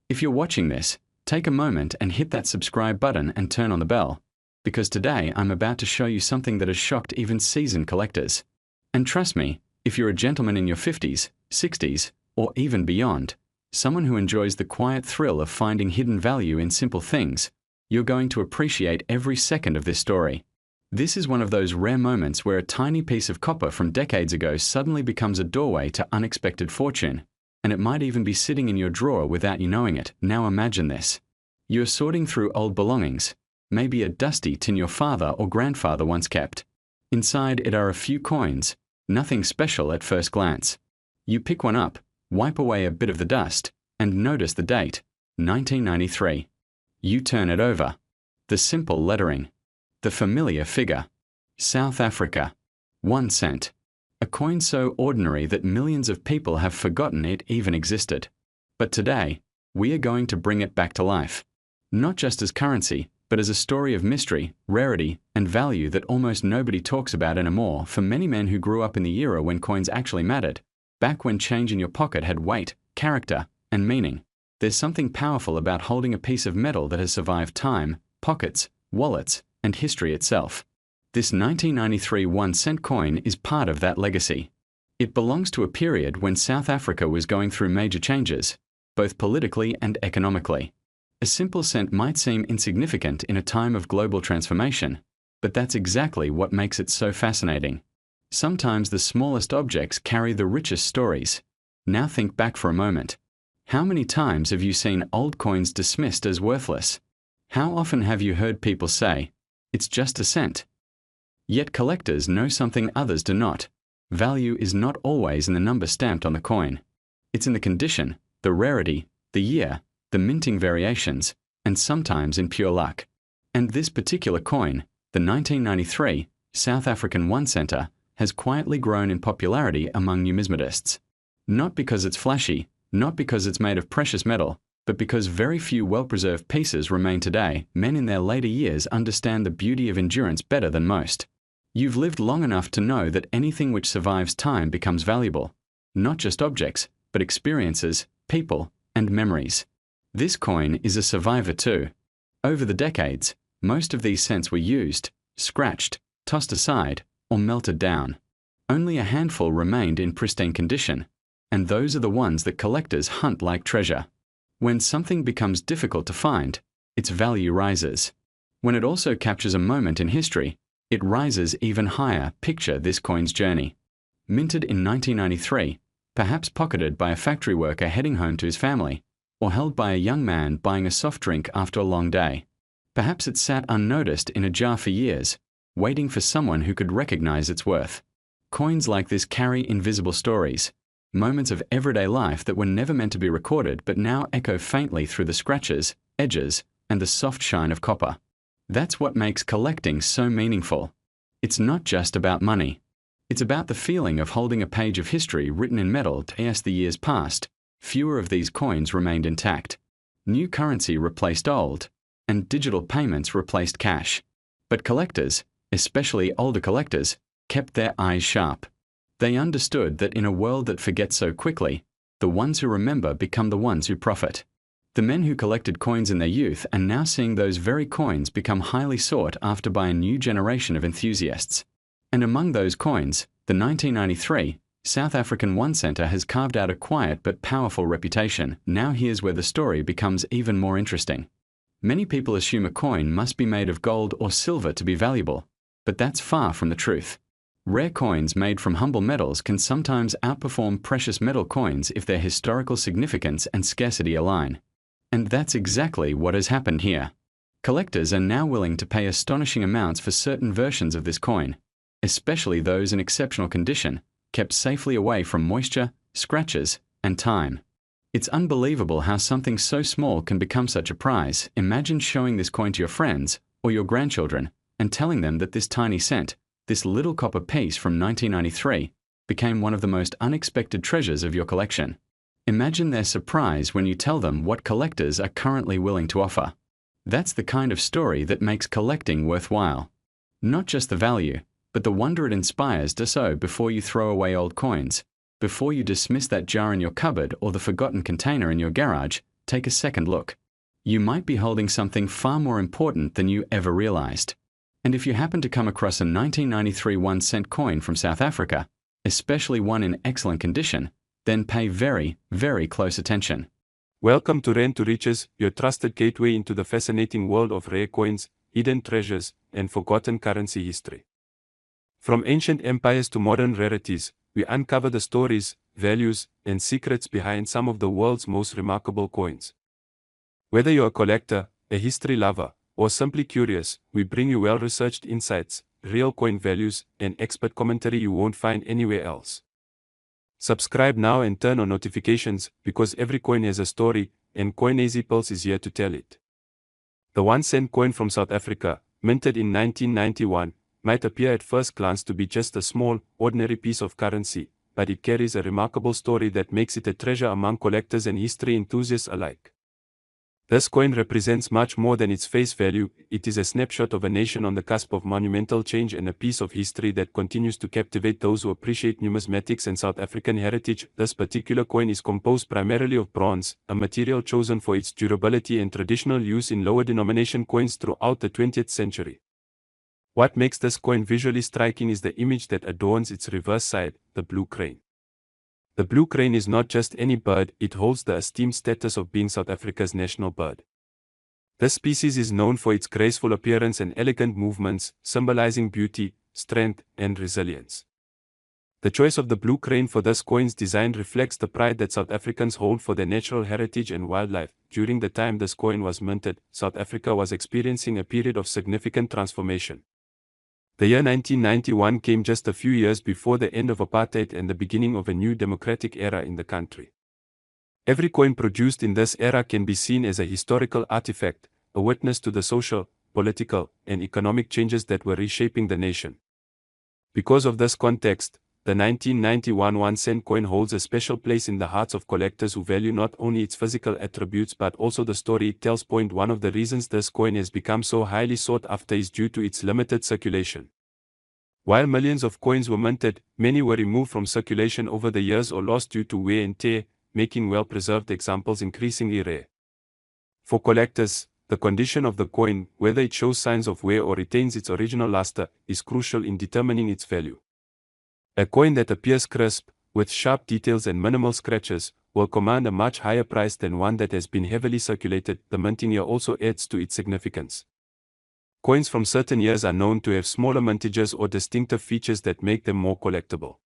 If you're watching this, take a moment and hit that subscribe button and turn on the bell, because today I'm about to show you something that has shocked even seasoned collectors. And trust me, if you're a gentleman in your 50s, 60s, or even beyond, someone who enjoys the quiet thrill of finding hidden value in simple things, you're going to appreciate every second of this story. This is one of those rare moments where a tiny piece of copper from decades ago suddenly becomes a doorway to unexpected fortune, and it might even be sitting in your drawer without you knowing it. Now imagine this. You're sorting through old belongings, maybe a dusty tin your father or grandfather once kept. Inside it are a few coins, nothing special at first glance. You pick one up, wipe away a bit of the dust, and notice the date, 1993. You turn it over. The simple lettering. The familiar figure. South Africa. 1 cent. A coin so ordinary that millions of people have forgotten it even existed. But today, we are going to bring it back to life. Not just as currency, but as a story of mystery, rarity, and value that almost nobody talks about anymore. For many men who grew up in the era when coins actually mattered, back when change in your pocket had weight, character, and meaning, there's something powerful about holding a piece of metal that has survived time, pockets, wallets, and history itself. This 1993 1-cent coin is part of that legacy. It belongs to a period when South Africa was going through major changes, both politically and economically. A simple cent might seem insignificant in a time of global transformation, but that's exactly what makes it so fascinating. Sometimes the smallest objects carry the richest stories. Now think back for a moment. How many times have you seen old coins dismissed as worthless? How often have you heard people say, "It's just a cent"? Yet collectors know something others do not. Value is not always in the number stamped on the coin. It's in the condition, the rarity, the year, the minting variations, and sometimes in pure luck. And this particular coin, the 1993 South African 1-center, has quietly grown in popularity among numismatists. Not because it's flashy, not because it's made of precious metal, but because very few well-preserved pieces remain today. Men in their later years understand the beauty of endurance better than most. You've lived long enough to know that anything which survives time becomes valuable. Not just objects, but experiences, people, and memories. This coin is a survivor too. Over the decades, most of these cents were used, scratched, tossed aside, or melted down. Only a handful remained in pristine condition, and those are the ones that collectors hunt like treasure. When something becomes difficult to find, its value rises. When it also captures a moment in history, it rises even higher. Picture this coin's journey. Minted in 1993, perhaps pocketed by a factory worker heading home to his family, or held by a young man buying a soft drink after a long day. Perhaps it sat unnoticed in a jar for years, waiting for someone who could recognize its worth. Coins like this carry invisible stories, moments of everyday life that were never meant to be recorded but now echo faintly through the scratches, edges, and the soft shine of copper. That's what makes collecting so meaningful. It's not just about money. It's about the feeling of holding a page of history written in metal. As the years passed, fewer of these coins remained intact. New currency replaced old, and digital payments replaced cash. But collectors, especially older collectors, kept their eyes sharp. They understood that in a world that forgets so quickly, the ones who remember become the ones who profit. The men who collected coins in their youth are now seeing those very coins become highly sought after by a new generation of enthusiasts. And among those coins, the 1993 South African 1-center has carved out a quiet but powerful reputation. Now here's where the story becomes even more interesting. Many people assume a coin must be made of gold or silver to be valuable, but that's far from the truth. Rare coins made from humble metals can sometimes outperform precious metal coins if their historical significance and scarcity align. And that's exactly what has happened here. Collectors are now willing to pay astonishing amounts for certain versions of this coin, especially those in exceptional condition, kept safely away from moisture, scratches, and time. It's unbelievable how something so small can become such a prize. Imagine showing this coin to your friends or your grandchildren and telling them that this tiny cent, this little copper piece from 1993, became one of the most unexpected treasures of your collection. Imagine their surprise when you tell them what collectors are currently willing to offer. That's the kind of story that makes collecting worthwhile. Not just the value, but the wonder it inspires. So before you throw away old coins, before you dismiss that jar in your cupboard or the forgotten container in your garage, take a second look. You might be holding something far more important than you ever realized. And if you happen to come across a 1993 1-cent coin from South Africa, especially one in excellent condition, then pay very, very close attention. Welcome to Rent to Riches, your trusted gateway into the fascinating world of rare coins, hidden treasures, and forgotten currency history. From ancient empires to modern rarities, we uncover the stories, values, and secrets behind some of the world's most remarkable coins. Whether you're a collector, a history lover, or simply curious, we bring you well-researched insights, real coin values, and expert commentary you won't find anywhere else. Subscribe now and turn on notifications, because every coin has a story, and Coinage Pulse is here to tell it. The 1-cent coin from South Africa, minted in 1991, might appear at first glance to be just a small, ordinary piece of currency, but it carries a remarkable story that makes it a treasure among collectors and history enthusiasts alike. This coin represents much more than its face value. It is a snapshot of a nation on the cusp of monumental change and a piece of history that continues to captivate those who appreciate numismatics and South African heritage. This particular coin is composed primarily of bronze, a material chosen for its durability and traditional use in lower denomination coins throughout the 20th century. What makes this coin visually striking is the image that adorns its reverse side, the blue crane. The blue crane is not just any bird, it holds the esteemed status of being South Africa's national bird. This species is known for its graceful appearance and elegant movements, symbolizing beauty, strength, and resilience. The choice of the blue crane for this coin's design reflects the pride that South Africans hold for their natural heritage and wildlife. During the time this coin was minted, South Africa was experiencing a period of significant transformation. The year 1991 came just a few years before the end of apartheid and the beginning of a new democratic era in the country. Every coin produced in this era can be seen as a historical artifact, a witness to the social, political, and economic changes that were reshaping the nation. Because of this context, the 1991 1-cent coin holds a special place in the hearts of collectors who value not only its physical attributes but also the story it tells. One of the reasons this coin has become so highly sought after is due to its limited circulation. While millions of coins were minted, many were removed from circulation over the years or lost due to wear and tear, making well-preserved examples increasingly rare. For collectors, the condition of the coin, whether it shows signs of wear or retains its original luster, is crucial in determining its value. A coin that appears crisp, with sharp details and minimal scratches, will command a much higher price than one that has been heavily circulated. The minting year also adds to its significance. Coins from certain years are known to have smaller mintages or distinctive features that make them more collectible.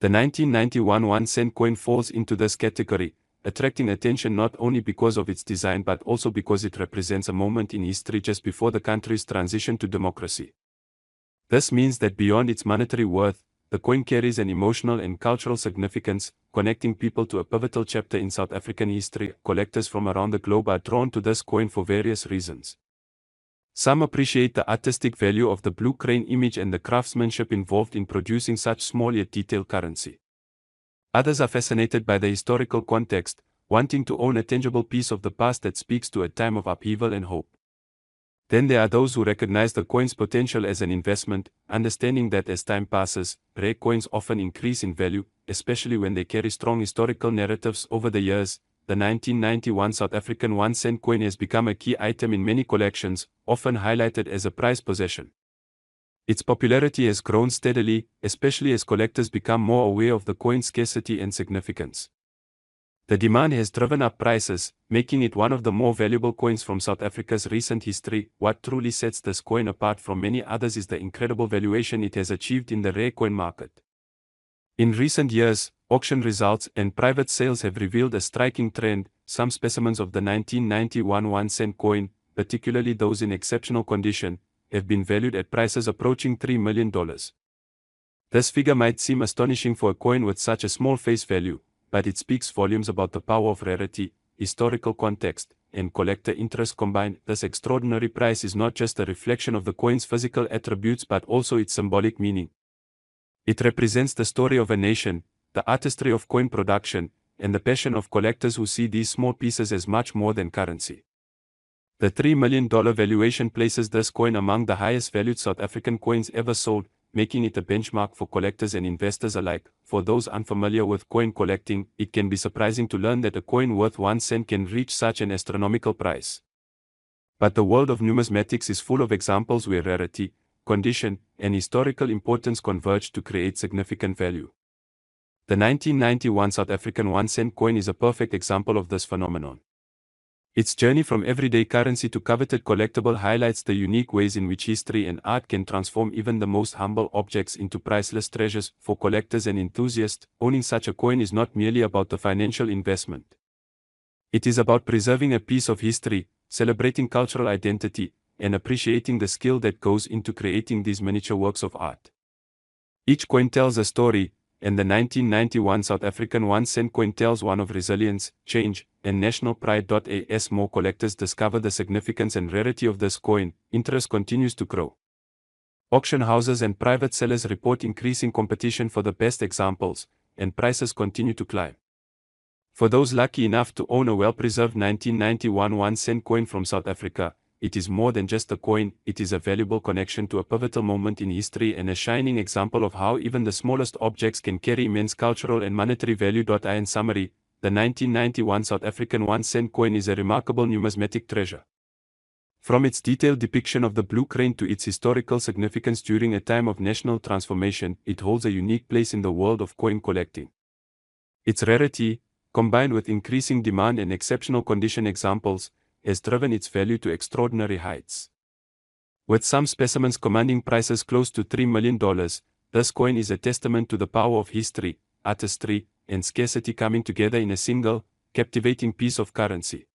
The 1991 1-cent coin falls into this category, attracting attention not only because of its design but also because it represents a moment in history just before the country's transition to democracy. This means that beyond its monetary worth, the coin carries an emotional and cultural significance, connecting people to a pivotal chapter in South African history. Collectors from around the globe are drawn to this coin for various reasons. Some appreciate the artistic value of the blue crane image and the craftsmanship involved in producing such small yet detailed currency. Others are fascinated by the historical context, wanting to own a tangible piece of the past that speaks to a time of upheaval and hope. Then there are those who recognize the coin's potential as an investment, understanding that as time passes, rare coins often increase in value, especially when they carry strong historical narratives. Over the years, the 1991 South African 1-cent coin has become a key item in many collections, often highlighted as a prized possession. Its popularity has grown steadily, especially as collectors become more aware of the coin's scarcity and significance. The demand has driven up prices, making it one of the more valuable coins from South Africa's recent history. What truly sets this coin apart from many others is the incredible valuation it has achieved in the rare coin market. In recent years, auction results and private sales have revealed a striking trend. Some specimens of the 1991 1-cent coin, particularly those in exceptional condition, have been valued at prices approaching $3 million. This figure might seem astonishing for a coin with such a small face value, but it speaks volumes about the power of rarity, historical context, and collector interest combined. This extraordinary price is not just a reflection of the coin's physical attributes but also its symbolic meaning. It represents the story of a nation, the artistry of coin production, and the passion of collectors who see these small pieces as much more than currency. The $3 million valuation places this coin among the highest valued South African coins ever sold, making it a benchmark for collectors and investors alike. For those unfamiliar with coin collecting, it can be surprising to learn that a coin worth 1 cent can reach such an astronomical price. But the world of numismatics is full of examples where rarity, condition, and historical importance converge to create significant value. The 1991 South African 1-cent coin is a perfect example of this phenomenon. Its journey from everyday currency to coveted collectible highlights the unique ways in which history and art can transform even the most humble objects into priceless treasures. For collectors and enthusiasts, owning such a coin is not merely about the financial investment. It is about preserving a piece of history, celebrating cultural identity, and appreciating the skill that goes into creating these miniature works of art. Each coin tells a story, and the 1991 South African 1-cent coin tells one of resilience, change, and national pride. As more collectors discover the significance and rarity of this coin, interest continues to grow. Auction houses and private sellers report increasing competition for the best examples, and prices continue to climb. For those lucky enough to own a well-preserved 1991 1-cent coin from South Africa, it is more than just a coin, it is a valuable connection to a pivotal moment in history and a shining example of how even the smallest objects can carry immense cultural and monetary value. In summary, the 1991 South African 1-cent coin is a remarkable numismatic treasure. From its detailed depiction of the blue crane to its historical significance during a time of national transformation, it holds a unique place in the world of coin collecting. Its rarity, combined with increasing demand and exceptional condition examples, has driven its value to extraordinary heights. With some specimens commanding prices close to $3 million, this coin is a testament to the power of history, artistry, and scarcity coming together in a single, captivating piece of currency.